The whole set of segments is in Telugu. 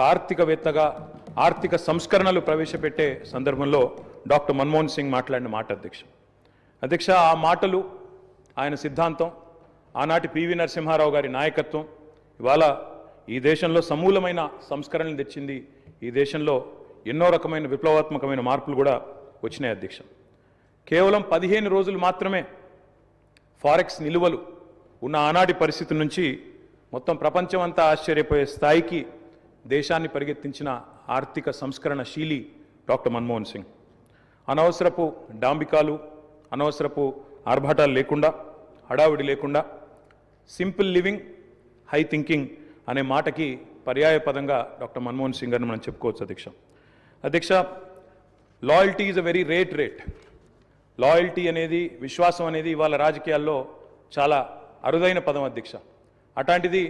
ఆర్థికవేత్తగా ఆర్థిక సంస్కరణలు ప్రవేశపెట్టే సందర్భంలో డాక్టర్ మన్మోహన్ సింగ్ మాట్లాడిన మాట అధ్యక్ష ఆ మాటలు ఆయన సిద్ధాంతం ఆనాటి పివి నరసింహారావు గారి నాయకత్వం ఇవాళ ఈ దేశంలో సమూలమైన సంస్కరణలు తెచ్చింది. ఈ దేశంలో ఎన్నో రకమైన విప్లవాత్మకమైన మార్పులు కూడా వచ్చినాయి అధ్యక్ష. కేవలం 15 రోజులు మాత్రమే ఫారెక్స్ నిలువలు ఉన్న ఆనాటి పరిస్థితి నుంచి మొత్తం ప్రపంచం అంతా ఆశ్చర్యపోయే స్థాయికి దేశాన్ని పరిగెత్తించిన ఆర్థిక సంస్కరణ శీలి డాక్టర్ మన్మోహన్ సింగ్. అనవసరపు డాంబికాలు, అనవసరపు ఆర్భాటాలు లేకుండా, హడావిడి లేకుండా సింపుల్ లివింగ్, హై థింకింగ్ అనే మాటకి పర్యాయ పదంగా డాక్టర్ మన్మోహన్ సింగ్ గారిని మనం చెప్పుకోవచ్చు అధ్యక్ష. Loyalty is a very rate. Loyalty అనేది, విశ్వాసం అనేది ఇవాళ రాజకీయాల్లో చాలా అరుదైన పదం అధ్యక్ష. అట్లాంటిది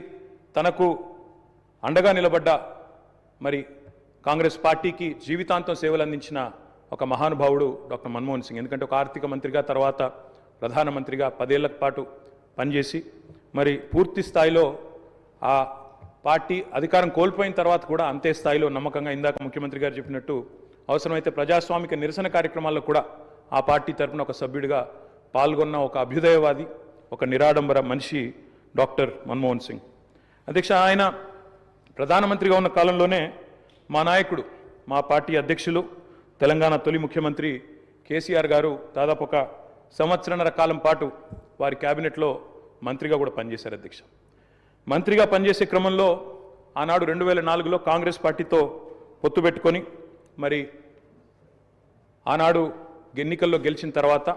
తనకు అండగా నిలబడ్డ మరి కాంగ్రెస్ పార్టీకి జీవితాంతం సేవలు అందించిన ఒక మహానుభావుడు డాక్టర్ మన్మోహన్ సింగ్. ఎందుకంటే ఒక ఆర్థిక మంత్రిగా, తర్వాత ప్రధానమంత్రిగా 10 ఏళ్ల పాటు పనిచేసి మరి పూర్తి స్థాయిలో ఆ పార్టీ అధికారం కోల్పోయిన తర్వాత కూడా అంతే స్థాయిలో నమ్మకంగా, ఇందాక ముఖ్యమంత్రి గారు చెప్పినట్టు అవసరమైతే ప్రజాస్వామిక నిరసన కార్యక్రమాల్లో కూడా ఆ పార్టీ తరఫున ఒక సభ్యుడిగా పాల్గొన్న ఒక అభ్యుదయవాది, ఒక నిరాడంబర మనిషి డాక్టర్ మన్మోహన్ సింగ్ అధ్యక్ష. ఆయన ప్రధానమంత్రిగా ఉన్న కాలంలోనే మా నాయకుడు, మా పార్టీ అధ్యక్షులు, తెలంగాణ తొలి ముఖ్యమంత్రి కేసీఆర్ గారు దాదాపు ఒక సంవత్సరన్నర కాలం పాటు వారి క్యాబినెట్లో మంత్రిగా కూడా పనిచేశారు అధ్యక్ష. మంత్రిగా పనిచేసే క్రమంలో ఆనాడు 2004లో కాంగ్రెస్ పార్టీతో పొత్తు పెట్టుకొని మరి ఆనాడు ఎన్నికల్లో గెలిచిన తర్వాత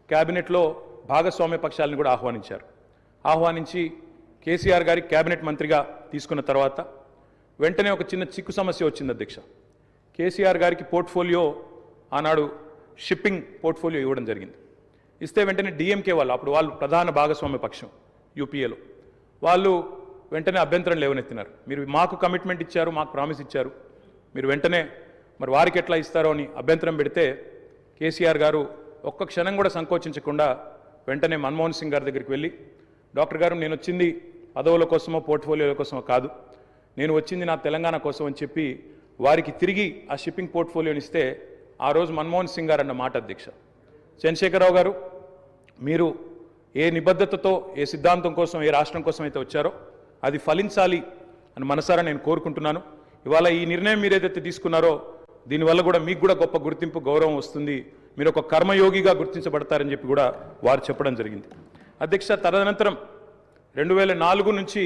క్యాబినెట్లో భాగస్వామ్య పక్షాలను కూడా ఆహ్వానించి కేసీఆర్ గారి క్యాబినెట్ మంత్రిగా తీసుకున్న తర్వాత వెంటనే ఒక చిన్న చిక్కు సమస్య వచ్చింది అధ్యక్ష. కేసీఆర్ గారికి పోర్ట్ఫోలియో ఆనాడు షిప్పింగ్ పోర్ట్ఫోలియో ఇవ్వడం జరిగింది. ఇస్తే వెంటనే డిఎంకే అప్పుడు వాళ్ళు ప్రధాన భాగస్వామ్య పక్షం యూపీఏలో, వాళ్ళు వెంటనే అభ్యంతరం లేవనెత్తినారు. మీరు మాకు కమిట్మెంట్ ఇచ్చారు, మాకు ప్రామిస్ ఇచ్చారు, మీరు వెంటనే మరి వారికి ఎట్లా ఇస్తారో అని అభ్యంతరం పెడితే కేసీఆర్ గారు ఒక్క క్షణం కూడా సంకోచించకుండా వెంటనే మన్మోహన్ సింగ్ గారి దగ్గరికి వెళ్ళి, డాక్టర్ గారు నేను వచ్చింది పదవుల కోసమో పోర్ట్ఫోలియోల కోసమో కాదు, నేను వచ్చింది నా తెలంగాణ కోసం అని చెప్పి వారికి తిరిగి ఆ షిప్పింగ్ పోర్ట్ఫోలియోని ఇస్తే ఆ రోజు మన్మోహన్ సింగ్ గారు అన్న మాట అధ్యక్ష, చంద్రశేఖరరావు గారు మీరు ఏ నిబద్ధతతో, ఏ సిద్ధాంతం కోసం, ఏ రాష్ట్రం కోసం అయితే వచ్చారో అది ఫలించాలి అని మనసారా నేను కోరుకుంటున్నాను. ఇవాళ ఈ నిర్ణయం మీరు ఏదైతే తీసుకున్నారో దీనివల్ల కూడా మీకు కూడా గొప్ప గుర్తింపు, గౌరవం వస్తుంది, మీరు ఒక కర్మయోగిగా గుర్తించబడతారని చెప్పి కూడా వారు చెప్పడం జరిగింది అధ్యక్ష. తదనంతరం 2004 నుంచి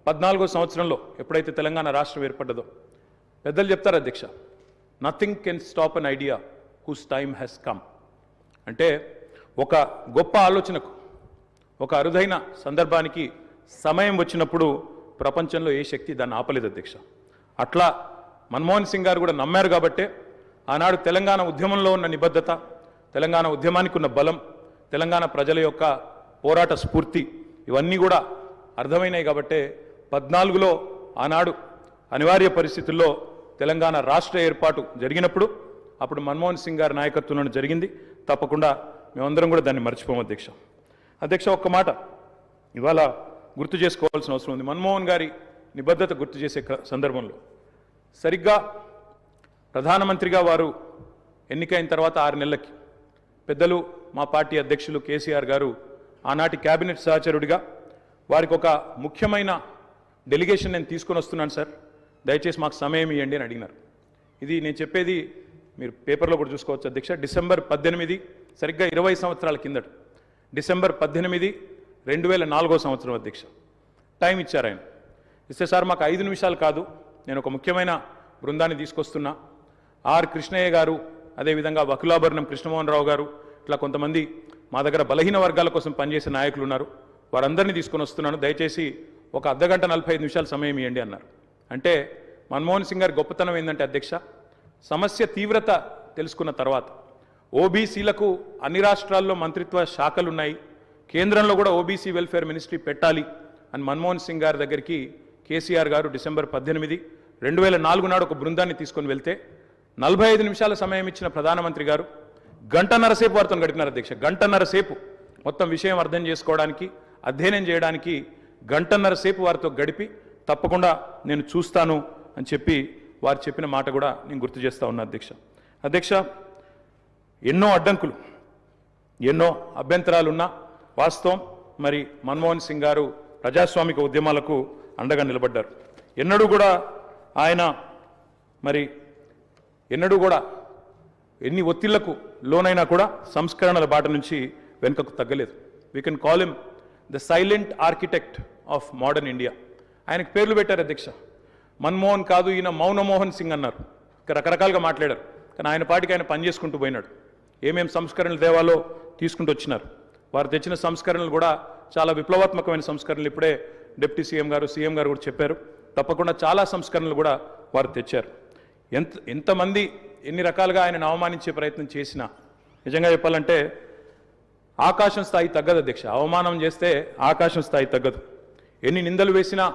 14వ సంవత్సరంలో ఎప్పుడైతే తెలంగాణ రాష్ట్రం ఏర్పడ్డదో పెద్దలు చెప్తారు అధ్యక్ష, nothing can stop an idea who's time has come. అంటే ఒక గొప్ప ఆలోచనకు, ఒక అరుదైన సందర్భానికి సమయం వచ్చినప్పుడు ప్రపంచంలో ఏ శక్తి దాన్ని ఆపలేదు అధ్యక్ష. అట్లా మన్మోహన్ సింగ్ గారు కూడా నమ్మారు కాబట్టే ఆనాడు తెలంగాణ ఉద్యమంలో ఉన్న నిబద్ధత, తెలంగాణ ఉద్యమానికి ఉన్న బలం, తెలంగాణ ప్రజల యొక్క పోరాట స్ఫూర్తి ఇవన్నీ కూడా అర్థమైనాయి కాబట్టే 14లో ఆనాడు అనివార్య పరిస్థితుల్లో తెలంగాణ రాష్ట్ర ఏర్పాటు జరిగినప్పుడు అప్పుడు మన్మోహన్ సింగ్ గారి నాయకత్వంలో జరిగింది. తప్పకుండా మేమందరం కూడా దాన్ని మర్చిపోము అధ్యక్ష. ఒక్క మాట ఇవాళ గుర్తు చేసుకోవాల్సిన అవసరం ఉంది. మన్మోహన్ గారి నిబద్ధత గుర్తు చేసే సందర్భంలో సరిగ్గా ప్రధానమంత్రిగా వారు ఎన్నికైన తర్వాత 6 నెలలకి పెద్దలు మా పార్టీ అధ్యక్షులు కేసీఆర్ గారు ఆనాటి క్యాబినెట్ సహచరుడిగా వారికి ఒక ముఖ్యమైన డెలిగేషన్ నేను తీసుకొని వస్తున్నాను సార్, దయచేసి మాకు సమయం ఇవ్వండి అని అడిగినారు. ఇది నేను చెప్పేది మీరు పేపర్లో కూడా చూసుకోవచ్చు అధ్యక్ష. డిసెంబర్ 18, సరిగ్గా 20 సంవత్సరాల కిందట, డిసెంబర్ 18, 2004వ సంవత్సరం అధ్యక్ష టైం ఇచ్చారు ఆయన. ఇస్తే సార్ మాకు 5 నిమిషాలు కాదు, నేను ఒక ముఖ్యమైన బృందాన్ని తీసుకొస్తున్నా, ఆర్ కృష్ణయ్య గారు, అదేవిధంగా వకులాభరణం కృష్ణమోహన్ రావు గారు, ఇట్లా కొంతమంది మా దగ్గర బలహీన వర్గాల కోసం పనిచేసే నాయకులు ఉన్నారు, వారందరినీ తీసుకొని వస్తున్నాను, దయచేసి ఒక అర్ధగంట 45 నిమిషాలు సమయం ఇవ్వండి అన్నారు. అంటే మన్మోహన్ సింగ్ గారి గొప్పతనం ఏంటంటే అధ్యక్ష, సమస్య తీవ్రత తెలుసుకున్న తర్వాత ఓబీసీలకు అన్ని రాష్ట్రాల్లో మంత్రిత్వ శాఖలు ఉన్నాయి, కేంద్రంలో కూడా ఓబీసీ వెల్ఫేర్ మినిస్ట్రీ పెట్టాలి అని మన్మోహన్ సింగ్ గారి దగ్గరికి కేసీఆర్ గారు డిసెంబర్ 18, 2004 నాడు ఒక బృందాన్ని తీసుకొని వెళ్తే 45 నిమిషాల సమయం ఇచ్చిన ప్రధానమంత్రి గారు గంటన్నర సేపు వారితో గడిపినారు అధ్యక్ష. గంటన్నర సేపు మొత్తం విషయం అర్థం చేసుకోవడానికి, అధ్యయనం చేయడానికి గంటన్నర సేపు వారితో గడిపి తప్పకుండా నేను చూస్తాను, అని చెప్పి వారు చెప్పిన మాట కూడా నేను గుర్తు చేస్తా ఉన్నా అధ్యక్ష ఎన్నో అడ్డంకులు ఎన్నో అభ్యంతరాలున్నా వాస్తవం మరి మన్మోహన్ సింగ్ గారు ప్రజాస్వామిక ఉద్యమాలకు అండగా నిలబడ్డారు. ఎన్నడూ కూడా ఆయన మరి ఎన్నడూ కూడా ఎన్ని ఒత్తిళ్లకు లోనైనా కూడా సంస్కరణల బాట నుంచి వెనుకకు తగ్గలేదు. We can call him the silent architect of modern India. ఆయనకు పేర్లు పెట్టారు అధ్యక్ష. మన్మోహన్ కాదు, ఈయన మౌనమోహన్ సింగ్ అన్నారు. రకరకాలుగా మాట్లాడారు. కానీ ఆయన పాటికి ఆయన పనిచేసుకుంటూ పోయినాడు. ఏమేం సంస్కరణలు దేవాలో తీసుకుంటూ వచ్చినారు. వారు తెచ్చిన సంస్కరణలు కూడా చాలా విప్లవాత్మకమైన సంస్కరణలు. ఇప్పుడే డిప్యూటీ సీఎం గారు కూడా చెప్పారు. తప్పకుండా చాలా సంస్కరణలు కూడా వారు తెచ్చారు. ఎంతమంది ఎన్ని రకాలుగా ఆయనను అవమానించే ప్రయత్నం చేసినా నిజంగా చెప్పాలంటే ఆకాశం స్థాయి తగ్గదు అధ్యక్ష. అవమానం చేస్తే ఆకాశం స్థాయి తగ్గదు. ఎన్ని నిందలు వేసినా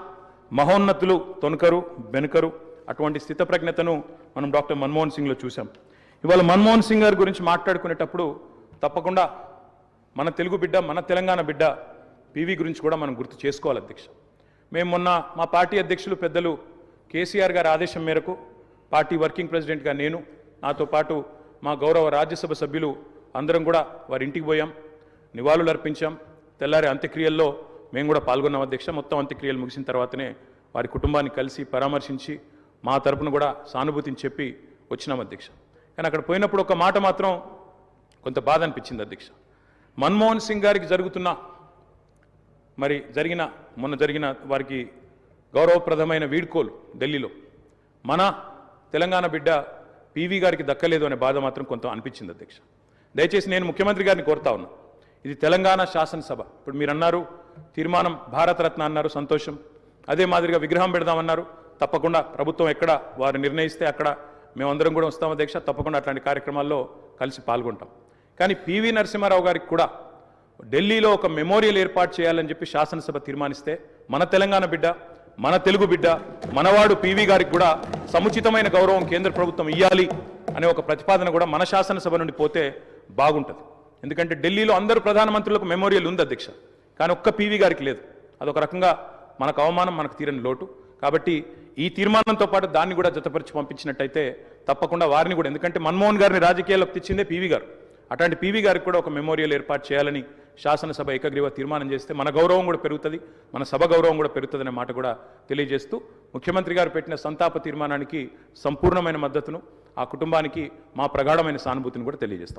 మహోన్నతులు తొనకరు బెనకరు. అటువంటి స్థితప్రజ్ఞతను మనం డాక్టర్ మన్మోహన్ సింగ్లో చూసాం. ఇవాళ మన్మోహన్ సింగ్ గారి గురించి మాట్లాడుకునేటప్పుడు తప్పకుండా మన తెలుగు బిడ్డ, మన తెలంగాణ బిడ్డ పివి గురించి కూడా మనం గుర్తు చేసుకోవాలి అధ్యక్ష. మేము మొన్న మా పార్టీ అధ్యక్షులు పెద్దలు కేసీఆర్ గారి ఆదేశం మేరకు పార్టీ వర్కింగ్ ప్రెసిడెంట్గా నేను, నాతో పాటు మా గౌరవ రాజ్యసభ సభ్యులు అందరం కూడా వారి ఇంటికి పోయాం, నివాళులు అర్పించాం. తెల్లారి అంత్యక్రియల్లో మేము కూడా పాల్గొన్నాం అధ్యక్ష. మొత్తం అంత్యక్రియలు ముగిసిన తర్వాతనే వారి కుటుంబాన్ని కలిసి పరామర్శించి మా తరపున కూడా సానుభూతిని చెప్పి వచ్చినాం అధ్యక్ష. కానీ అక్కడ పోయినప్పుడు ఒక మాట మాత్రం కొంత బాధ అనిపించింది అధ్యక్ష. మన్మోహన్ సింగ్ గారికి మొన్న జరిగిన వారికి గౌరవప్రదమైన వీడ్కోలు ఢిల్లీలో మన తెలంగాణ బిడ్డ పివి గారికి దక్కలేదు అనే బాధ మాత్రం కొంత అనిపించింది అధ్యక్ష. దయచేసి నేను ముఖ్యమంత్రి గారిని కోరుతా ఉన్నా, ఇది తెలంగాణ శాసనసభ. ఇప్పుడు మీరు అన్నారు తీర్మానం భారతరత్న అన్నారు, సంతోషం. అదే మాదిరిగా విగ్రహం పెడదామన్నారు. తప్పకుండా ప్రభుత్వం ఎక్కడ వారు నిర్ణయిస్తే అక్కడ మేమందరం కూడా వస్తాం అధ్యక్ష. తప్పకుండా అట్లాంటి కార్యక్రమాల్లో కలిసి పాల్గొంటాం. కానీ పివి నరసింహారావు గారికి కూడా ఢిల్లీలో ఒక మెమోరియల్ ఏర్పాటు చేయాలని చెప్పి శాసనసభ తీర్మానిస్తే మన తెలంగాణ బిడ్డ, మన తెలుగు బిడ్డ, మనవాడు పివి గారికి కూడా సముచితమైన గౌరవం కేంద్ర ప్రభుత్వం ఇవ్వాలి అనే ఒక ప్రతిపాదన కూడా మన శాసనసభ నుండి పోతే బాగుంటుంది. ఎందుకంటే ఢిల్లీలో అందరూ ప్రధానమంత్రులకు మెమోరియల్ ఉంది అధ్యక్ష, కానీ ఒక్క పివి గారికి లేదు. అదొక రకంగా మనకు అవమానం, మనకు తీరని లోటు. కాబట్టి ఈ తీర్మానంతో పాటు దాన్ని కూడా జతపరిచి పంపించినట్టయితే తప్పకుండా వారిని కూడా, ఎందుకంటే మన్మోహన్ గారిని రాజకీయాల్లోకి తెచ్చిందే పివి గారు, అట్లాంటి పివి గారికి కూడా ఒక మెమోరియల్ ఏర్పాటు చేయాలని శాసనసభ ఏకగ్రీవ తీర్మానం చేస్తే మన గౌరవం కూడా పెరుగుతుంది, మన సభ గౌరవం కూడా పెరుగుతుందనే మాట కూడా తెలియజేస్తూ ముఖ్యమంత్రి గారు పెట్టిన సంతాప తీర్మానానికి సంపూర్ణమైన మద్దతును, ఆ కుటుంబానికి మా ప్రగాఢమైన సానుభూతిని కూడా తెలియజేస్తాం.